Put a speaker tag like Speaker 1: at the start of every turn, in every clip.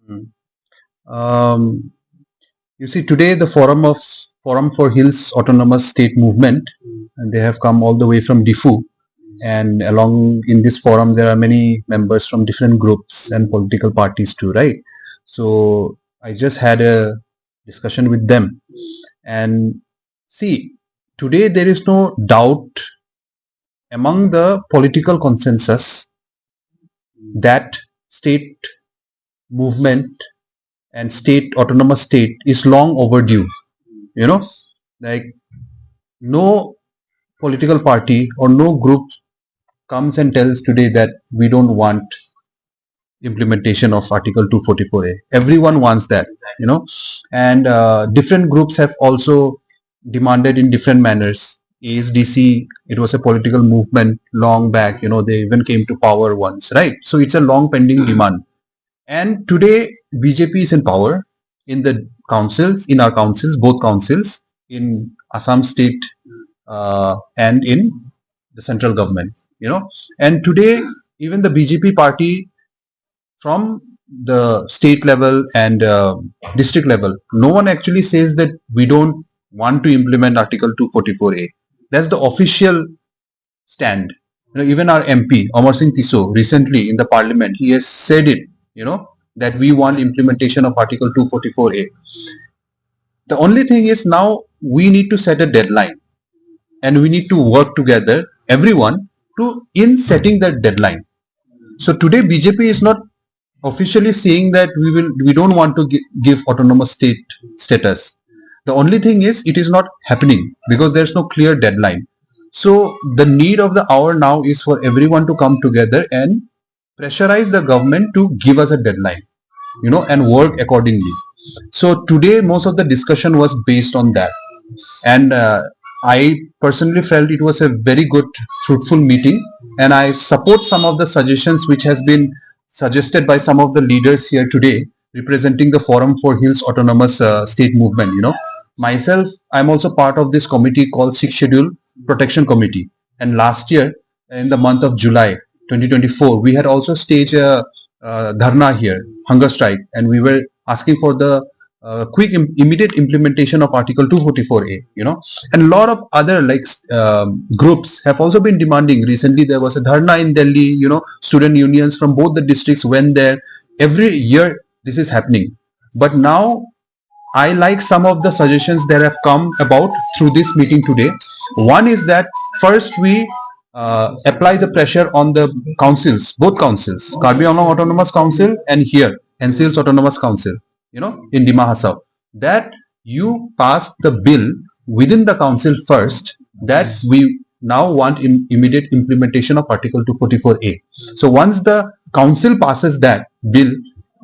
Speaker 1: Mm. Um, you see, today the Forum for Hills Autonomous State Movement, and they have come all the way from Diffu, and along in this forum there are many members from different groups and political parties too, right? So I just had a discussion with them, and see, today there is no doubt among the political consensus that state movement and state autonomous state is long overdue. You know, like no political party or no group comes and tells today that we don't want implementation of Article 244A. Everyone wants that, and different groups have also demanded in different manners. ASDC, it was a political movement long back, they even came to power once, right? So it's a long pending demand. And today, BJP is in power in the councils, in our councils, both councils, in Assam state and in the central government, And today, even the BJP party from the state level and district level, no one actually says that we don't want to implement Article 244A. That's the official stand. Even our MP, Amar Singh Tiso, recently in the parliament, he has said it, that we want implementation of Article 244A. The only thing is now we need to set a deadline and we need to work together, everyone, in setting that deadline. So today BJP is not officially saying that we don't want to give autonomous state status. The only thing is it is not happening because there's no clear deadline. So the need of the hour now is for everyone to come together and pressurize the government to give us a deadline, and work accordingly. So today most of the discussion was based on that, and I personally felt it was a very good, fruitful meeting, and I support some of the suggestions which has been suggested by some of the leaders here today representing the Forum for Hills Autonomous State Movement. Myself, I'm also part of this committee called Sixth Schedule Protection Committee, and last year in the month of July 2024 we had also staged a dharna here, hunger strike, and we were asking for the quick immediate implementation of Article 244A, and a lot of other groups have also been demanding. Recently there was a dharna in Delhi, student unions from both the districts went there. Every year this is happening, but now I like some of the suggestions that have come about through this meeting today. One is that first we apply the pressure on the councils, both councils, Karbi Anglong Autonomous Council and here NCL's Autonomous Council, in Dima Hasao, that you pass the bill within the council first that we now want immediate implementation of Article 244A. So once the council passes that bill,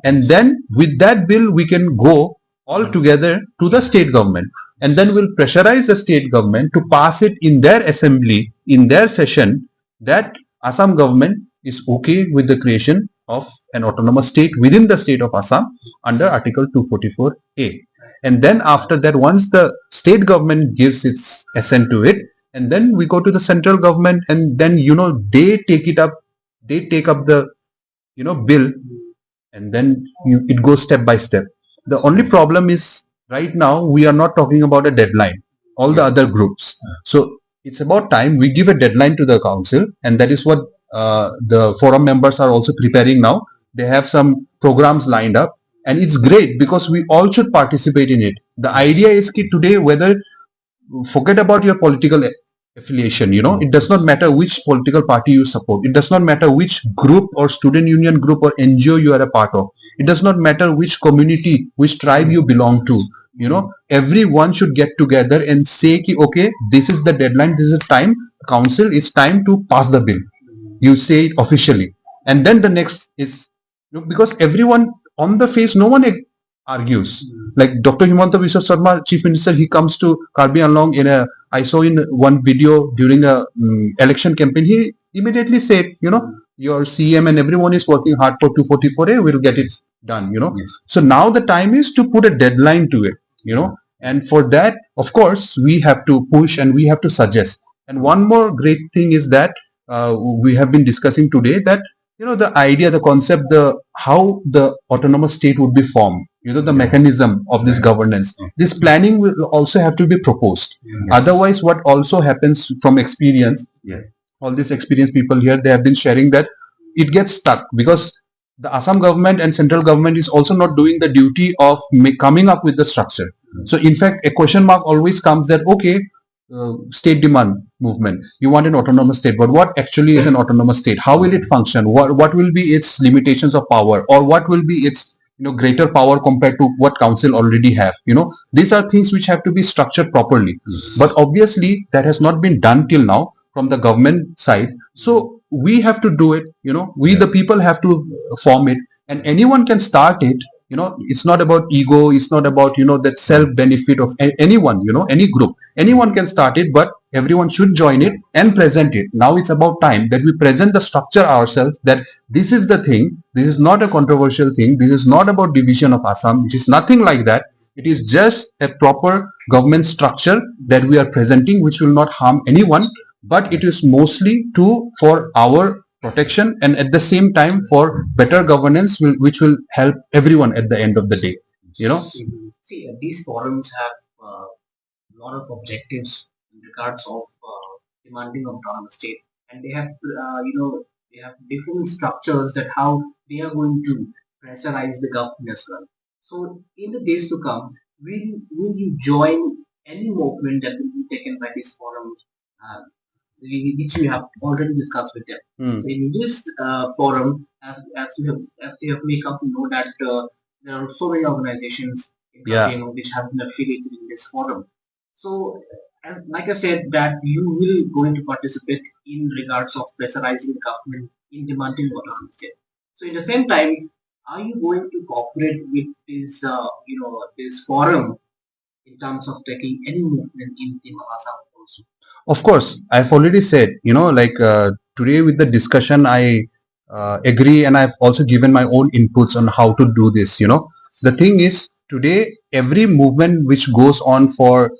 Speaker 1: and then with that bill we can go all together to the state government, and then we'll pressurize the state government to pass it in their assembly, in their session, that Assam government is okay with the creation of an autonomous state within the state of Assam under Article 244A. And then after that, once the state government gives its assent to it, and then we go to the central government, and then they take up the bill, and then it goes step by step. The only problem is right now we are not talking about a deadline, all the other groups. So it's about time we give a deadline to the council, and that is what the forum members are also preparing now. They have some programs lined up, and it's great because we all should participate in it. The idea is that today, whether forget about your political affiliation, it does not matter which political party you support. It does not matter which group or student union group or NGO you are a part of. It does not matter which community, which tribe you belong to. Everyone should get together and say, okay, this is the deadline, this is the time, council, it's time to pass the bill. You say it officially. And then the next is, because everyone on the face, no one argues. Like Dr. Himanta Biswa Sarma, Chief Minister, he comes to Karbi Anglong I saw in one video during a election campaign, he immediately said, your CM and everyone is working hard for 244A, we'll get it done, Yes. So now the time is to put a deadline to it, and for that, of course, we have to push and we have to suggest. And one more great thing is that we have been discussing today, that the idea, the concept, the how the autonomous state would be formed, the mechanism of this governance, this planning will also have to be proposed. Otherwise, what also happens from experience, all these experienced people here, they have been sharing that it gets stuck because the Assam government and central government is also not doing the duty of coming up with the structure. So in fact, a question mark always comes that, okay, state demand movement, you want an autonomous state, but what actually is an autonomous state? How will it function? What will be its limitations of power, or what will be its greater power compared to what council already have? These are things which have to be structured properly. But obviously that has not been done till now from the government side. So we have to do it. We the people have to form it, and anyone can start it. It's not about ego, it's not about that self benefit of anyone, any group. Anyone can start it, but everyone should join it and present it. Now it's about time that we present the structure ourselves, that this is the thing, this is not a controversial thing, this is not about division of Assam, it is nothing like that. It is just a proper government structure that we are presenting, which will not harm anyone, but it is mostly for our protection, and at the same time for better governance, which will help everyone at the end of the day.
Speaker 2: See, these forums have a lot of objectives in regards of demanding of autonomous state, and they have they have different structures that how they are going to pressurize the government as well. So in the days to come, will you join any movement that will be taken by this forum? Which we have already discussed with them. So in this forum, as you have make up to know that there are so many organizations in Kasino which have been affiliated in this forum. So as like I said, that you will going to participate in regards of pressurizing the government in demanding autonomous state. So at the same time, are you going to cooperate with this this forum in terms of taking any movement in Assam also?
Speaker 1: Of course, I've already said, today with the discussion, I agree, and I've also given my own inputs on how to do this. The thing is, today, every movement which goes on for,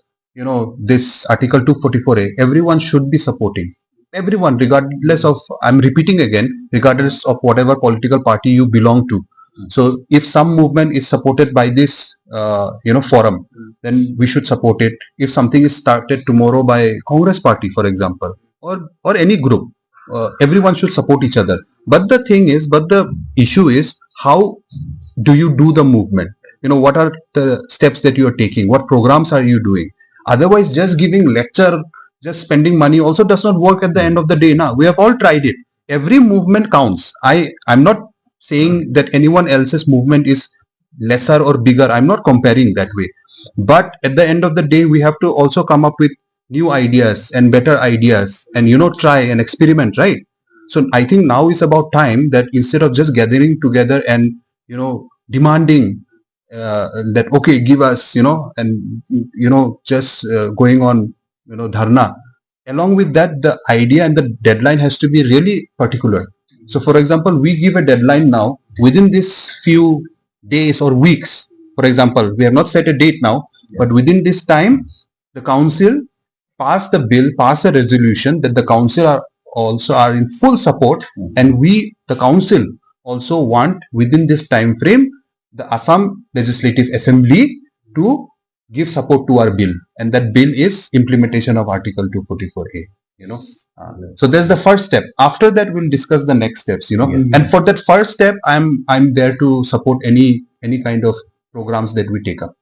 Speaker 1: this Article 244A, everyone should be supporting. Everyone, regardless of, I'm repeating again, regardless of whatever political party you belong to. So if some movement is supported by this, forum, then we should support it. If something is started tomorrow by Congress party, for example, or any group, everyone should support each other. But the issue is, how do you do the movement? What are the steps that you are taking? What programs are you doing? Otherwise, just giving lecture, just spending money also does not work at the end of the day. Now we have all tried it. Every movement counts. I'm not saying that anyone else's movement is lesser or bigger. I'm not comparing that way. But at the end of the day, we have to also come up with new ideas and better ideas, and try and experiment, right? So I think now is about time that instead of just gathering together and demanding that, okay, give us, and just going on dharna. Along with that, the idea and the deadline has to be really particular. So for example, we give a deadline now within this few days or weeks. For example, we have not set a date now, but within this time, the council pass the bill, pass a resolution that the council are in full support, and we, the council, also want within this time frame the Assam Legislative Assembly to give support to our bill, and that bill is implementation of Article 244A. So there's the first step. After that, we'll discuss the next steps. And for that first step, I'm there to support any kind of programs that we take up.